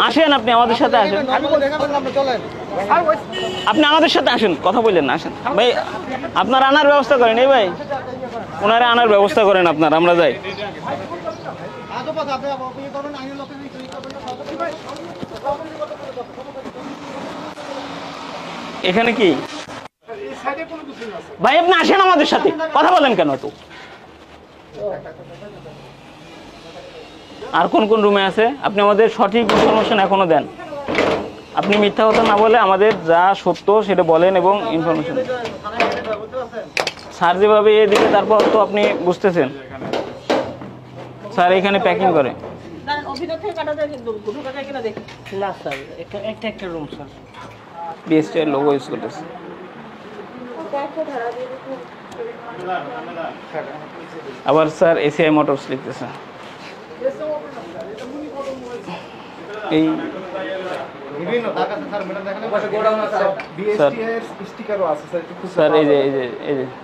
আসেন, আপনি আমাদের সাথে আসেন, আপনি আমাদের সাথে আসেন, কথা বললেন না, আসেন ভাই, আপনার আনার ব্যবস্থা করেন। এই ভাই, ওনারা আনার ব্যবস্থা করেন আপনার, আমরা যাই। এখানে কি ভাই, আপনি আসেন আমাদের সাথে, কথা বলেন কেন তো? আর কোন কোন রুমে আছে আপনি আমাদের সঠিক ইনফরমেশন এখনো দেন। আপনি মিথ্যা কথা না বলে আমাদের যা সত্য সেটা বলেন এবং ইনফরমেশন। স্যার যেভাবে এ দিলে তারপর তো আপনি বুঝতেছেন, স্যার এখানে প্যাকিং করে। বিএসটি এর লোগো ইউজ করতেছে। আবার স্যার এসিআই মোটরস লিখতেছে। এই স্যার এই যে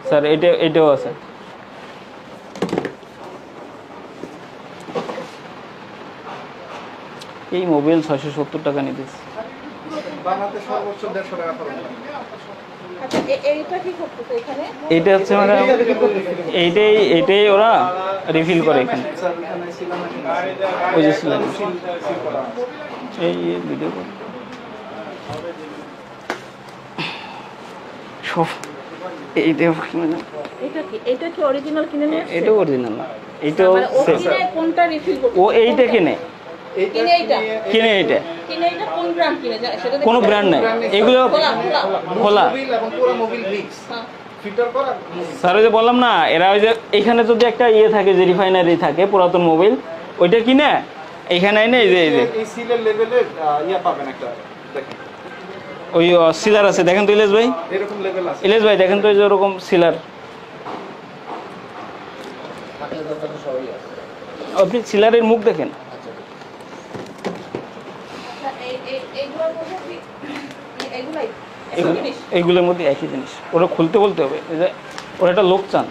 স্যার এটাও আছে। এই মোবাইল 670 টাকা নিতেছে। এইটা হচ্ছে মানে এইটাই ওরা রিফিল করে এখানে। ওই যে এই ভিডিও সব এটা কি অরিজিনাল কিনে নিয়ে আসছে? এটা অরিজিনাল না, এটাও কোনটা রিফিল করবে? ও এইটা কিনে এইটা কোন ব্র্যান্ড কিনে যায় সেটা কোনো ব্র্যান্ড নাই, এগুলো খোলা এবং পুরো মোবাইল মিক্স ফিল্টার করা। স্যার ওই যে বললাম না, এরা ওই যে এখানে যদি একটা ইয়ে থাকে যে রিফাইনারি থাকে পুরাতন মোবাইল, ওইটা কিনে এইখানে এনে এই যে এই সিলের লেভেলের ইয়া পাবেন একটা, দেখেন ওই সিলার আছে, দেখেন তো ইলেশ ভাই, এরকম লেভেল আছে ইলেশ ভাই, দেখেন তো এই যে এরকম সিলার আপনি সিলারের মুখ দেখেন। এইগুলোর মধ্যে একই জিনিস, ওরা খুলতে বলতে হবে, ওরা একটা লোক চান।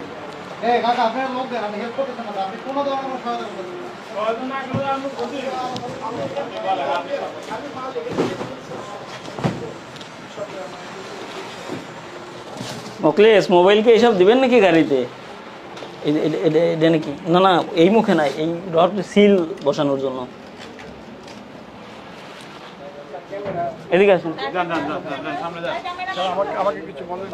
মোকলেশ মোবাইলকে এইসব দিবেন নাকি গাড়িতে? এটা নাকি না না, এই মুখে নাই, এই রড সিল বসানোর জন্য। এদিকে আসুন, আমাকে কিছু বলেন।